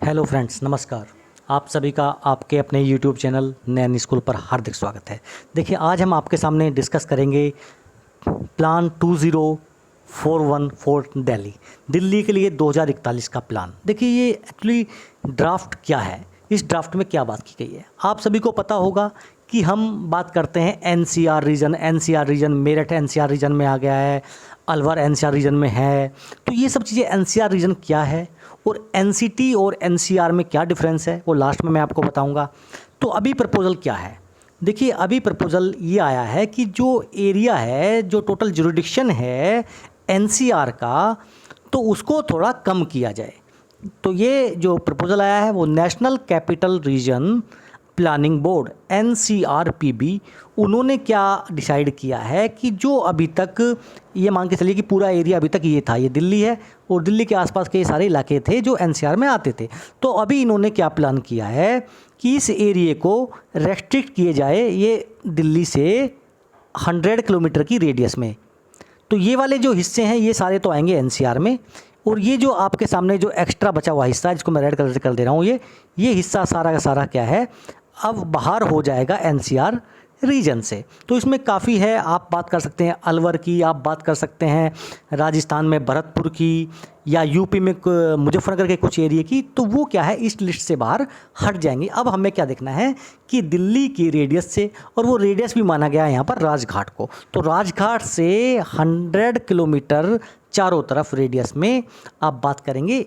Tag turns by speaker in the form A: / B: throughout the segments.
A: Hello friends, नमस्कार। आप सभी का आपके अपने यूट्यूब चैनल नैन स्कूल पर हार्दिक स्वागत है। देखिए, आज हम आपके सामने डिस्कस करेंगे प्लान 2041 दिल्ली दिल्ली के लिए 2041 का प्लान। देखिए, ये एक्चुअली ड्राफ्ट क्या है, इस ड्राफ्ट में क्या बात की गई है। आप सभी को पता होगा कि हम बात करते हैं NCR region, Meerut NCR region में आ गया है, अलवर एनसीआर रीजन में है। तो ये सब चीज़ें एनसीआर रीजन क्या है और एनसीटी और एनसीआर में क्या डिफरेंस है, वो लास्ट में मैं आपको बताऊंगा। तो अभी प्रपोजल क्या है, देखिए अभी प्रपोजल ये आया है कि जो एरिया है, जो टोटल जुरिडिक्शन है एनसीआर का, तो उसको थोड़ा कम किया जाए। तो ये जो प्रपोजल आया है वो national capital region planning board NCRPB, उन्होंने क्या डिसाइड किया है कि जो अभी तक ये मान के चलिए कि पूरा एरिया अभी तक ये था, ये दिल्ली है और दिल्ली के आसपास के सारे इलाके थे जो एनसीआर में आते थे। तो अभी इन्होंने क्या प्लान किया है कि इस एरिए को रेस्ट्रिक्ट किए जाए, ये दिल्ली से 100 किलोमीटर की रेडियस में। तो ये वाले जो हिस्से हैं ये सारे तो आएंगे एनसीआर में, और ये जो आपके सामने जो एक्स्ट्रा बचा हुआ हिस्सा है जिसको मैं रेड कलर से कर दे रहा हूँ, ये हिस्सा सारा का सारा क्या है, अब बाहर हो जाएगा एनसीआर रीजन से। तो इसमें काफ़ी है, आप बात कर सकते हैं अलवर की, आप बात कर सकते हैं राजस्थान में भरतपुर की, या यूपी में मुजफ्फरनगर के कुछ एरिया की। तो वो क्या है, इस लिस्ट से बाहर हट जाएंगे। अब हमें क्या देखना है कि दिल्ली की रेडियस से, और वो रेडियस भी माना गया है यहाँ पर राजघाट को, तो राजघाट से 100 किलोमीटर चारों तरफ रेडियस में आप बात करेंगे,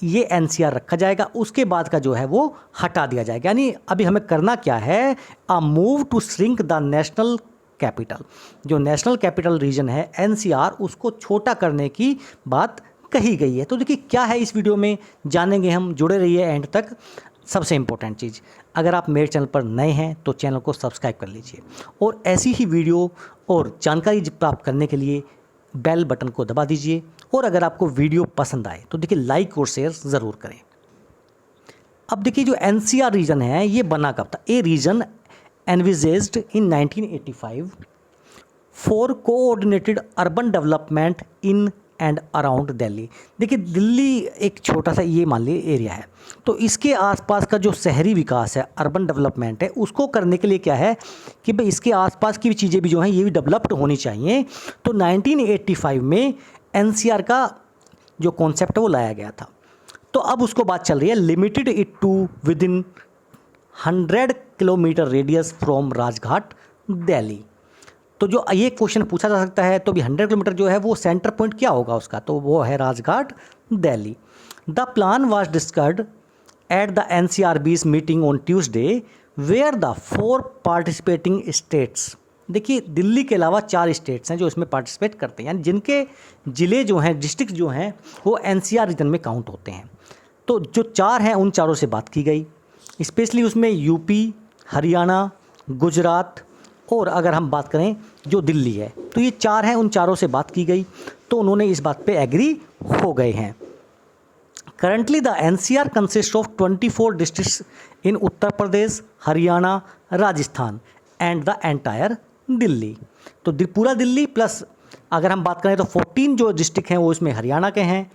A: ये एनसीआर रखा जाएगा। उसके बाद का जो है वो हटा दिया जाएगा। यानी अभी हमें करना क्या है, a move to shrink the national capital, जो नेशनल कैपिटल रीजन है एनसीआर, उसको छोटा करने की बात कही गई है। तो देखिए क्या है इस वीडियो में जानेंगे हम, जुड़े रहिए एंड तक। सबसे इम्पोर्टेंट चीज़, अगर आप मेरे चैनल पर नए हैं तो चैनल को सब्सक्राइब कर लीजिए, और ऐसी ही वीडियो और जानकारी प्राप्त करने के लिए बेल बटन को दबा दीजिए। और अगर आपको वीडियो पसंद आए तो देखिए लाइक और शेयर ज़रूर करें। अब देखिए जो एनसीआर रीजन है ये बना कब था, a region envisaged in 1985 for coordinated urban development in and around Delhi. देखिए दिल्ली एक छोटा सा ये मान लीजिए एरिया है, तो इसके आसपास का जो शहरी विकास है, अर्बन डेवलपमेंट है, उसको करने के लिए क्या है कि भाई इसके आसपास की भी चीज़ें भी जो हैं ये भी डेवलप्ड होनी चाहिए। तो 1985 में एनसीआर का जो कॉन्सेप्ट है वो लाया गया था। तो अब उसको बात चल रही है limited it to within 100 kilometre radius from Rajghat Delhi. तो जो ये क्वेश्चन पूछा जा सकता है, तो भी 100 किलोमीटर जो है वो सेंटर पॉइंट क्या होगा उसका, तो वो है Rajghat Delhi. The plan was discussed at the NCRB's meeting on Tuesday where the 4 participating states. देखिए दिल्ली के अलावा 4 स्टेट्स हैं जो इसमें पार्टिसिपेट करते हैं, यानी जिनके ज़िले जो हैं, डिस्ट्रिक्ट जो हैं, वो एनसीआर रीजन में काउंट होते हैं। तो जो 4 हैं उन चारों से बात की गई, स्पेशली उसमें यूपी, हरियाणा, गुजरात, और अगर हम बात करें जो दिल्ली है, तो ये 4 हैं, उन चारों से बात की गई। तो उन्होंने इस बात पे एग्री हो गए हैं। Currently the NCR consist of 24 districts in Uttar Pradesh, Haryana, Rajasthan and the entire Delhi. तो पूरा दिल्ली प्लस अगर हम बात करें तो 14 जो डिस्ट्रिक्ट हैं वो इसमें हरियाणा के हैं,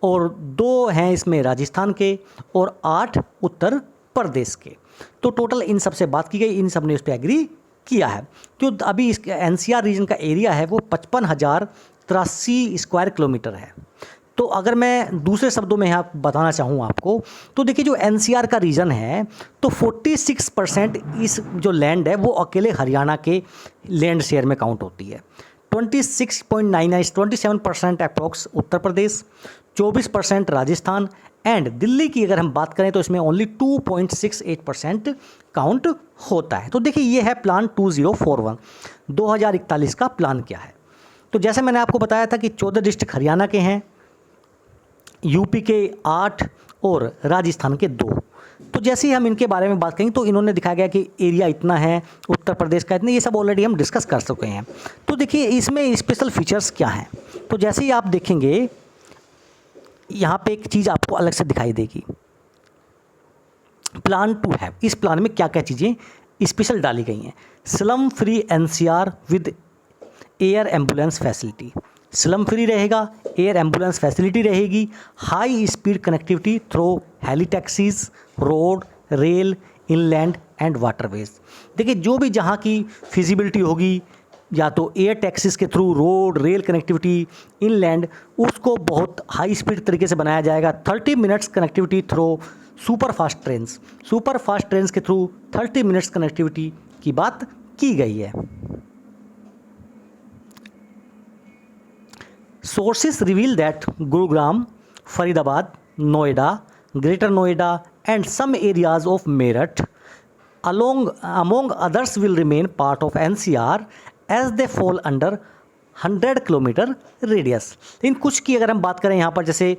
A: और 2 हैं इसमें राजस्थान के, और 8 उत्तर प्रदेश के। तो टोटल इन सब से बात की गई, इन सब ने उस पर एग्री किया है। तो अभी इस एनसीआर रीजन का एरिया है वो 55,083 स्क्वायर किलोमीटर है। तो अगर मैं दूसरे शब्दों में यहाँ बताना चाहूँ आपको, तो देखिए जो एनसीआर का रीजन है तो 46% इस जो लैंड है वो अकेले हरियाणा के लैंड शेयर में काउंट होती है। 27% अप्रोक्स उत्तर प्रदेश, 24% राजस्थान, एंड दिल्ली की अगर हम बात करें तो इसमें ओनली 2.68% काउंट होता है। तो देखिए ये है प्लान 2041 का प्लान क्या है। तो जैसे मैंने आपको बताया था कि 14 डिस्ट्रिक्ट हरियाणा के हैं, यूपी के 8 और राजस्थान के 2। तो जैसे ही हम इनके बारे में बात करेंगे तो इन्होंने दिखाया गया कि एरिया इतना है, उत्तर प्रदेश का इतना, ये सब ऑलरेडी हम डिस्कस कर चुके हैं। तो देखिए इसमें स्पेशल फीचर्स क्या हैं, तो जैसे ही आप देखेंगे यहाँ पे एक चीज़ आपको अलग से दिखाई देगी, प्लान टू है। इस प्लान में क्या क्या चीज़ें स्पेशल डाली गई हैं। Slum free NCR with air ambulance facility, slum free रहेगा, एयर एम्बुलेंस फैसिलिटी रहेगी, high speed connectivity through heli taxis, road, rail, inland and waterways. देखिए जो भी जहाँ की फिजिबिलिटी होगी, या तो एयर टैक्सीज के through, road, rail connectivity, inland, उसको बहुत हाई स्पीड तरीके से बनाया जाएगा। 30 minutes connectivity through super fast trains के थ्रू 30 मिनट्स कनेक्टिविटी की बात की गई है। Sources reveal that Gurugram, Faridabad, Noida, Greater Noida and some areas of Meerut among others will remain part of NCR as they fall under 100 kilometre radius. इन कुछ की अगर हम बात करें यहाँ पर, जैसे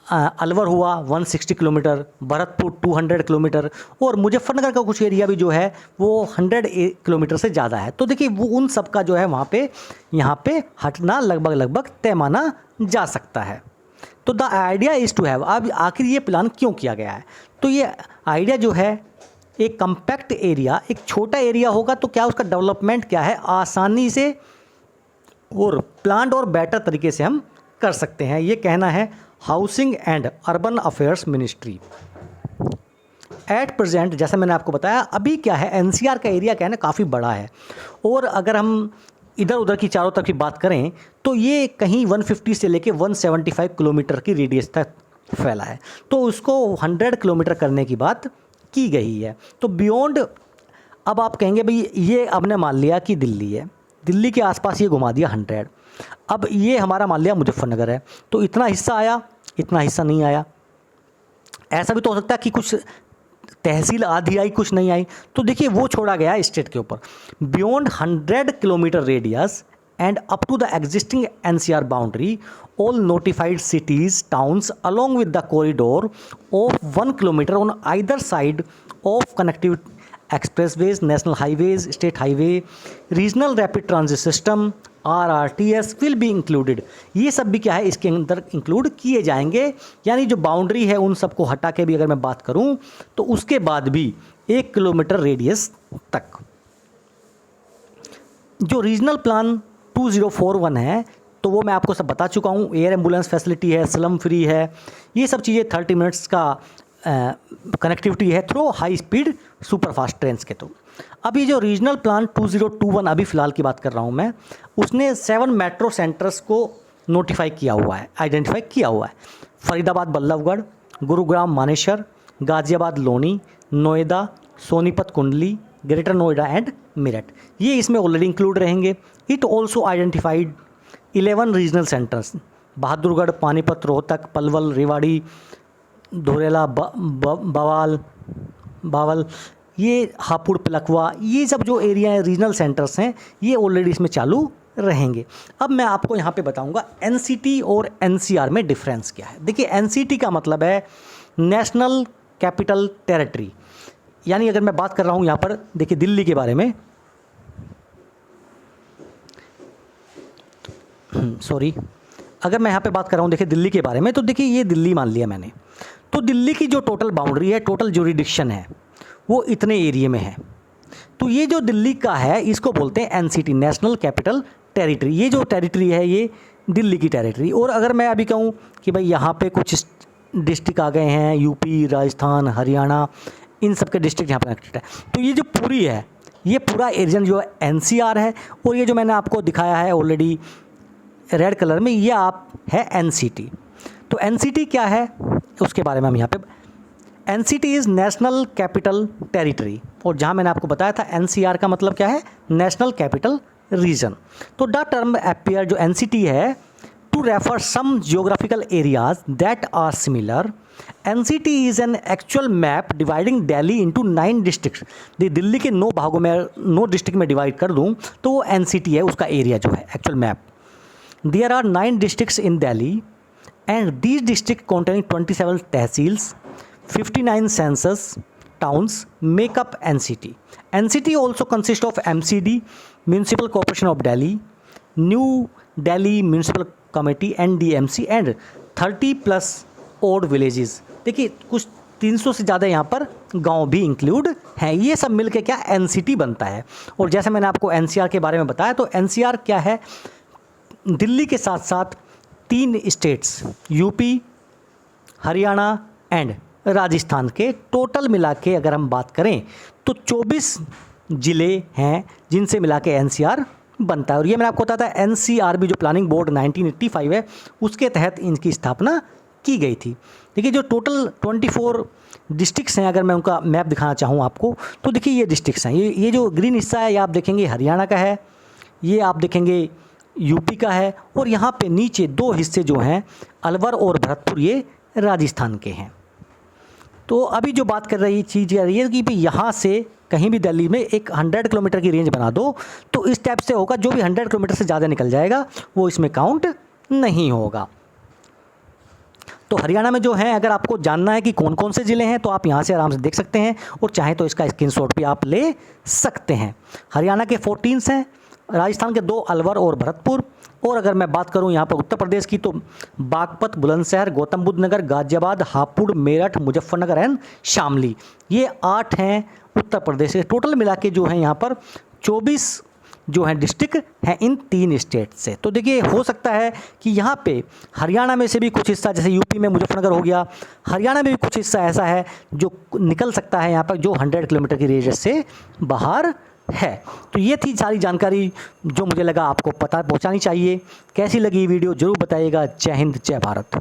A: अलवर हुआ 160 किलोमीटर, भरतपुर 200 किलोमीटर, और मुजफ्फरनगर का कुछ एरिया भी जो है वो 100 किलोमीटर से ज़्यादा है। तो देखिए वो उन सब का जो है वहाँ पे यहाँ पे हटना लगभग तय माना जा सकता है। तो the idea is to have, अब आखिर ये प्लान क्यों किया गया है? तो ये आइडिया जो है, एक कम्पैक्ट एरिया, एक छोटा एरिया होगा तो क्या उसका डेवलपमेंट क्या है आसानी से और प्लान्ड और बेटर तरीके से हम कर सकते हैं। ये कहना है housing and urban affairs ministry. At present, जैसे मैंने आपको बताया, अभी क्या है, एनसीआर का एरिया क्या है ना, काफ़ी बड़ा है, और अगर हम इधर उधर की चारों तरफ की बात करें तो ये कहीं 150 से लेके 175 किलोमीटर की रेडियस तक फैला है। तो उसको 100 किलोमीटर करने की बात की गई है। तो बियॉन्ड, अब आप कहेंगे भाई ये आपने मान लिया कि दिल्ली है, दिल्ली के आसपास ये घुमा दिया 100, अब ये हमारा मान लिया मुजफ्फरनगर है, तो इतना हिस्सा आया, इतना हिस्सा नहीं आया। ऐसा भी तो हो सकता है कि कुछ तहसील आधी आई, कुछ नहीं आई, तो देखिए वो छोड़ा गया स्टेट के ऊपर। Beyond 100 kilometre radius and up to the existing NCR boundary, all notified cities, towns along with the corridor of 1 kilometer on either side of connective expressways, national highways, state highway, regional rapid transit system, RRTS will be included। ये सब भी क्या है, इसके अंदर include किए जाएंगे। यानी जो बाउंड्री है उन सबको हटा के भी अगर मैं बात करूं तो उसके बाद भी 1 किलोमीटर रेडियस तक। जो रीजनल प्लान 2041 है तो वो मैं आपको सब बता चुका हूँ। एयर एम्बुलेंस फैसिलिटी है, स्लम फ्री है, ये सब चीज़ें 30 मिनट्स का कनेक्टिविटी है through high speed super fast trains के थ्रू। अब ये जो रीजनल प्लान 2021 अभी फ़िलहाल की बात कर रहा हूँ मैं, उसने 7 मेट्रो सेंटर्स को नोटिफाई किया हुआ है, आइडेंटिफाई किया हुआ है। फरीदाबाद बल्लभगढ़, गुरुग्राम मानेसर, गाज़ियाबाद लोनी, नोएडा, सोनीपत कुंडली, ग्रेटर नोएडा एंड मेरठ, ये इसमें ऑलरेडी इंक्लूड रहेंगे। It also identified 11 regional centres, Bahadurgarh, Panipat, Rohtak, Palwal, Rewari, Dharuhera, Bawal, ये हापुड़, पिलखवा, ये सब जो एरिया है रीजनल सेंटर्स हैं, ये ऑलरेडी इसमें चालू रहेंगे। अब मैं आपको यहाँ पे बताऊँगा एनसीटी और एनसीआर में डिफरेंस क्या है। देखिए एनसीटी का मतलब है नेशनल कैपिटल टेरिटरी, यानी अगर मैं बात कर रहा हूँ यहाँ पर, देखिए दिल्ली के बारे में, अगर मैं यहाँ पे बात कर रहा हूँ देखिए दिल्ली के बारे में, तो देखिए ये दिल्ली मान लिया मैंने, तो दिल्ली की जो टोटल बाउंड्री है, टोटल ज्यूरिडिक्शन है, वो इतने एरिया में है। तो ये जो दिल्ली का है इसको बोलते हैं एनसीटी, नेशनल कैपिटल टेरिटरी। ये जो टेरिटरी है ये दिल्ली की टेरिटरी। और अगर मैं अभी कहूँ कि भाई यहाँ पे कुछ डिस्ट्रिक्ट आ गए हैं, यूपी, राजस्थान, हरियाणा, इन सब के डिस्ट्रिक्ट यहाँ पर कनेक्टेड है, तो ये जो पूरी है, ये पूरा एरिया जो है एनसीआर है। और ये जो मैंने आपको दिखाया है ऑलरेडी रेड कलर में, ये आप है एनसीटी। तो एनसीटी क्या है उसके बारे में हम यहाँ पे, NCT is national capital territory, और जहाँ मैंने आपको बताया था एनसीआर का मतलब क्या है, नेशनल कैपिटल रीजन। तो द टर्म अपीयर, जो एनसीटी है, to refer some geographical areas that are similar. NCT is an actual map dividing Delhi into 9 district. Delhi के 9 भागों में, 9 डिस्ट्रिक्ट में डिवाइड कर दूँ तो वो एनसीटी है, उसका एरिया जो है actual map. There are 9 districts in Delhi and these districts containing 27 tehsils, 59 census towns make up NCT. NCT also consists of MCD, Municipal Corporation of Delhi, New Delhi Municipal Committee NDMC and 30 plus odd villages। देखिए कुछ 300 से ज़्यादा यहाँ पर गांव भी include हैं। ये सब मिलके क्या एनसीटी बनता है। और जैसे मैंने आपको एनसीआर के बारे में बताया, तो एनसीआर क्या है, दिल्ली के साथ साथ 3 states UP, Haryana and Rajasthan के टोटल मिला के अगर हम बात करें तो 24 ज़िले हैं जिनसे मिला के एनसीआर बनता है। और ये मैंने आपको बताया था एनसीआरबी जो प्लानिंग बोर्ड 1985 है उसके तहत इनकी स्थापना की गई थी। देखिए जो टोटल 24 डिस्ट्रिक्ट्स हैं, अगर मैं उनका मैप दिखाना चाहूँ आपको तो देखिए ये डिस्ट्रिक्ट्स हैं। ये जो ग्रीन हिस्सा है ये आप देखेंगे हरियाणा का है, ये आप देखेंगे यूपी का है, और यहाँ पे नीचे 2 हिस्से जो हैं अलवर और भरतपुर ये राजस्थान के हैं। तो अभी जो बात कर रही चीज़ ये है कि भाई यहाँ से कहीं भी दिल्ली में एक 100 किलोमीटर की रेंज बना दो तो इस टाइप से होगा, जो भी 100 किलोमीटर से ज़्यादा निकल जाएगा वो इसमें काउंट नहीं होगा। तो हरियाणा में जो है, अगर आपको जानना है कि कौन कौन से ज़िले हैं तो आप यहाँ से आराम से देख सकते हैं, और चाहे तो इसका स्क्रीनशॉट भी आप ले सकते हैं। हरियाणा के 14 हैं, राजस्थान के 2 अलवर और भरतपुर, और अगर मैं बात करूं यहाँ पर उत्तर प्रदेश की तो बागपत, बुलंदशहर, गौतम बुद्ध नगर, गाजियाबाद, हापुड़, मेरठ, मुजफ्फरनगर एंड शामली, ये 8 हैं उत्तर प्रदेश के। टोटल मिला के जो है यहाँ पर 24 जो हैं डिस्ट्रिक्ट हैं इन 3 स्टेट से। तो देखिए हो सकता है कि यहाँ पे हरियाणा में से भी कुछ हिस्सा, जैसे यूपी में मुजफ्फरनगर हो गया, हरियाणा में भी कुछ हिस्सा ऐसा है जो निकल सकता है यहाँ पर, जो 100 किलोमीटर की रेडियस से बाहर है। तो ये थी सारी जानकारी जो मुझे लगा आपको पता पहुँचानी चाहिए। कैसी लगी वीडियो ज़रूर बताइएगा। जय हिंद, जय भारत।